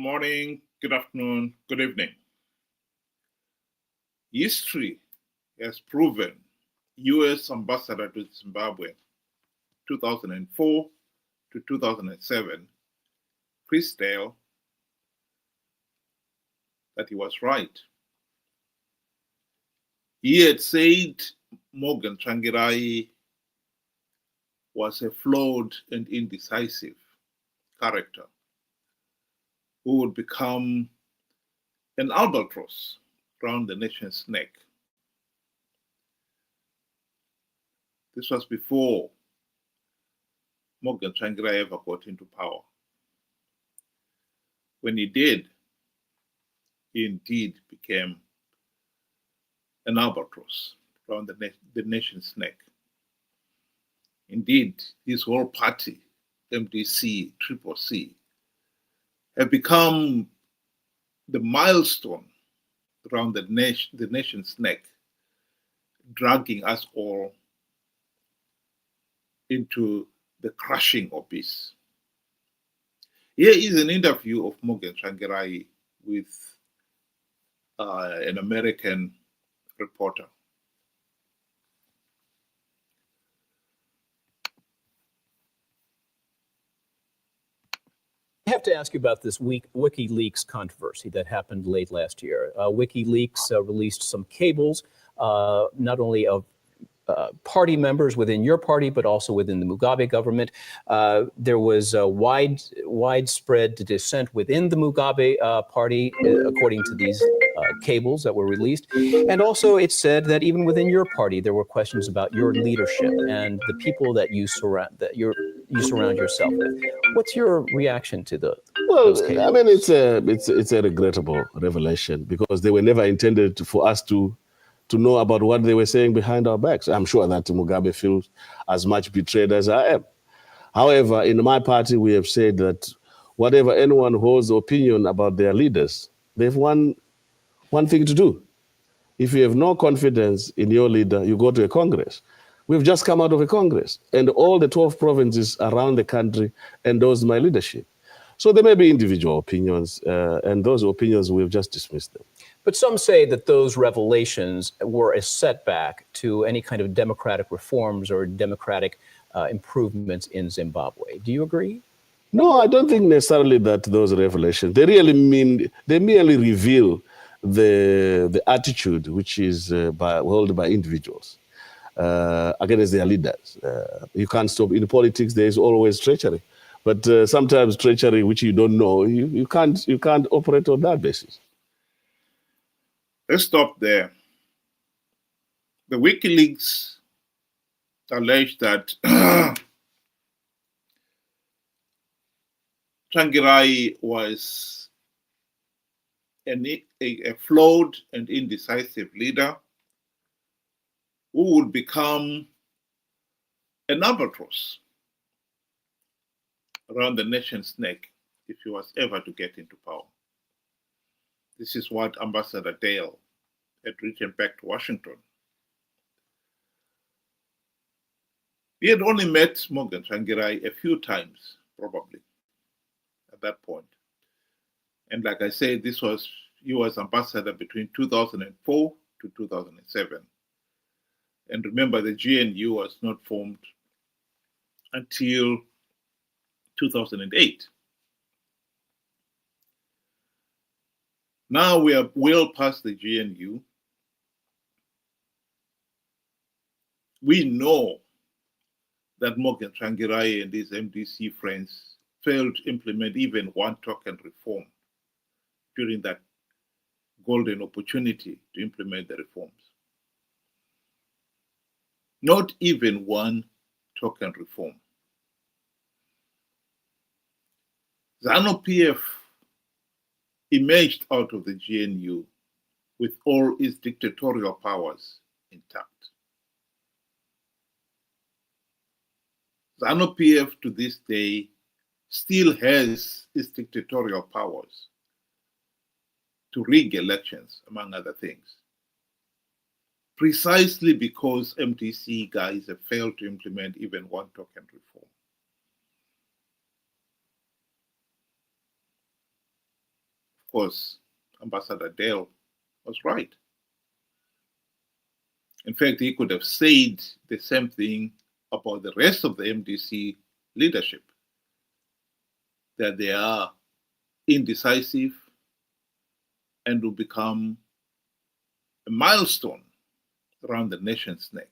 morning, good afternoon, good evening. History has proven U.S. Ambassador to Zimbabwe 2004 to 2007, Chris Dell, that he was right. He had said Morgan Tsvangirai was a flawed and indecisive character who would become an albatross around the nation's neck. This was before Morgan Tsvangirai ever got into power. When he did, he indeed became an albatross around the nation's neck. Indeed, his whole party, MDC, CCC, have become the milestone around the nation's neck, dragging us all into the crushing abyss. Here is an interview of Morgan Tsvangirai with an American reporter. I have to ask you about this WikiLeaks controversy that happened late last year. WikiLeaks released some cables, not only of party members within your party, but also within the Mugabe government. There was widespread dissent within the Mugabe party, according to these cables that were released. And also it said that even within your party, there were questions about your leadership and the people that you surround yourself with. What's your reaction to those cables? I mean, it's a regrettable revelation because they were never intended for us to know about what they were saying behind our backs. I'm sure that Mugabe feels as much betrayed as I am. However, in my party, we have said that whatever anyone holds opinion about their leaders, they have one thing to do. If you have no confidence in your leader, you go to a Congress. We've just come out of a Congress, and all the 12 provinces around the country endorsed my leadership. So there may be individual opinions, and those opinions, we've just dismissed them. But some say that those revelations were a setback to any kind of democratic reforms or democratic improvements in Zimbabwe. Do you agree? No, I don't think necessarily that those revelations, they merely reveal the attitude which is held by individuals against their leaders. You can't stop. In politics, there is always treachery. But sometimes treachery which you don't know, you can't operate on that basis. Let's stop there. The WikiLeaks allege that Tsvangirai was a flawed and indecisive leader who would become an albatross around the nation's neck if he was ever to get into power. This is what Ambassador Dell had written back to Washington. He had only met Morgan Tsvangirai a few times, probably, at that point. And like I said, he was ambassador between 2004 to 2007. And remember, the GNU was not formed until 2008. Now we are well past the GNU. We know that Morgan Tsvangirai and his MDC friends failed to implement even one token reform during that golden opportunity to implement the reforms. Not even one token reform. Zanu PF emerged out of the GNU with all its dictatorial powers intact. Zanu PF to this day still has its dictatorial powers to rig elections, among other things, precisely because MTC guys have failed to implement even one token reform. course, Ambassador Dell was right. In fact, he could have said the same thing about the rest of the MDC leadership, that they are indecisive and will become a milestone around the nation's neck.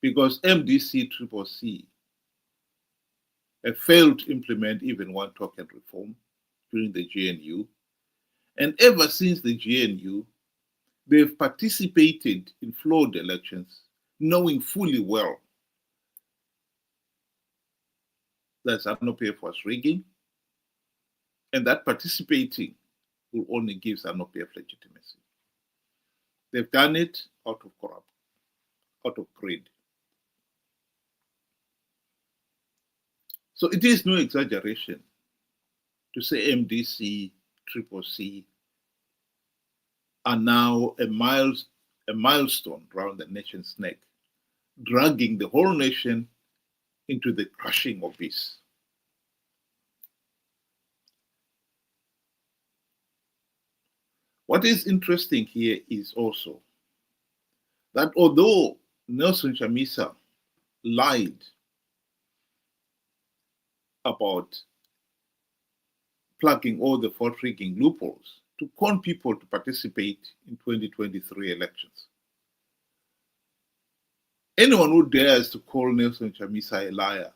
Because MDC-CCC have failed to implement even one token reform during the GNU. And ever since the GNU, they've participated in flawed elections, knowing fully well that Zanu PF was rigging, and that participating will only give Zanu PF legitimacy. They've done it out of greed. So it is no exaggeration to say MDC-CCC are now a milestone around the nation's neck, dragging the whole nation into the crushing abyss. What is interesting here is also that although Nelson Chamisa lied about plugging all the vote rigging loopholes to con people to participate in 2023 elections, anyone who dares to call Nelson Chamisa a liar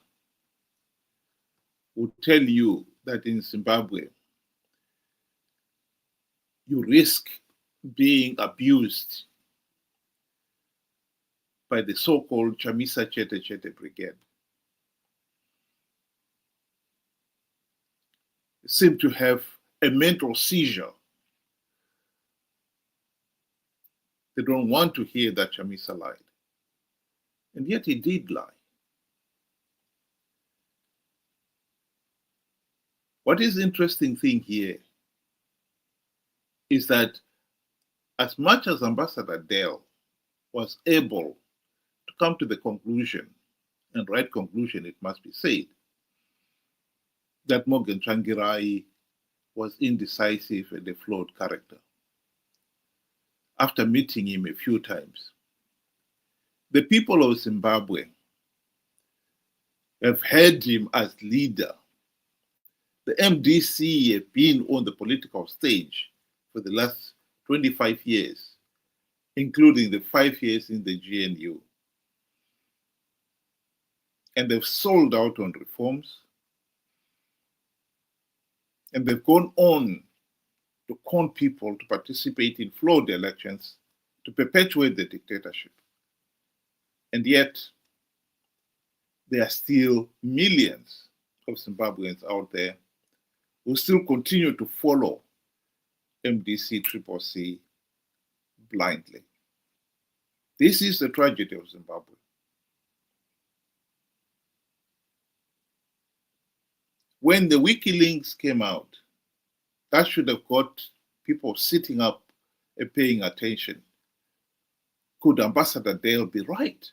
would tell you that in Zimbabwe, you risk being abused by the so-called Chamisa Chete Chete Brigade. They seem to have a mental seizure. They don't want to hear that Chamisa lied. And yet he did lie. What is the interesting thing here is that as much as Ambassador Dell was able to come to the conclusion, and right conclusion it must be said, that Morgan Tsvangirai was indecisive and a flawed character, after meeting him a few times, the people of Zimbabwe have had him as leader. The MDC have been on the political stage for the last 25 years, including the 5 years in the GNU. And they've sold out on reforms. And they've gone on to con people to participate in flawed elections to perpetuate the dictatorship. And yet, there are still millions of Zimbabweans out there who still continue to follow MDC-CCC blindly. This is the tragedy of Zimbabwe. When the WikiLeaks came out, that should have got people sitting up and paying attention. Could Ambassador Dale be right?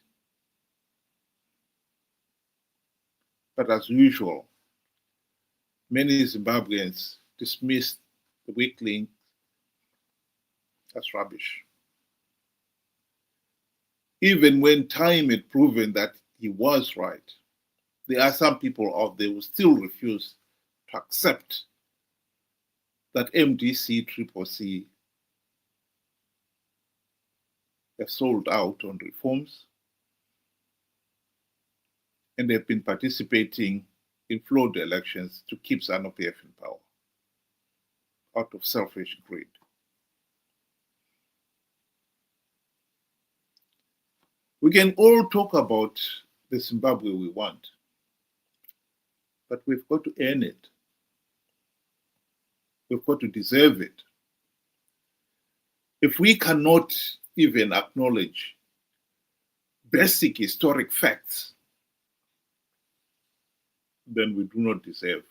But as usual, many Zimbabweans dismissed the WikiLeaks as rubbish. Even when time had proven that he was right, there are some people out there who still refuse to accept that MDC-CCC have sold out on reforms and they've been participating in flawed elections to keep Zanu PF in power out of selfish greed. We can all talk about the Zimbabwe we want, but we've got to earn it. We've got to deserve it. If we cannot even acknowledge basic historic facts, then we do not deserve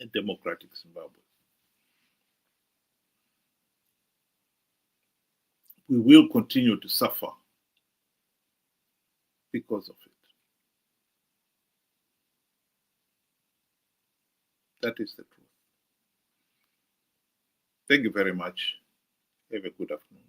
a democratic Zimbabwe. We will continue to suffer because of it. That is the truth. Thank you very much. Have a good afternoon.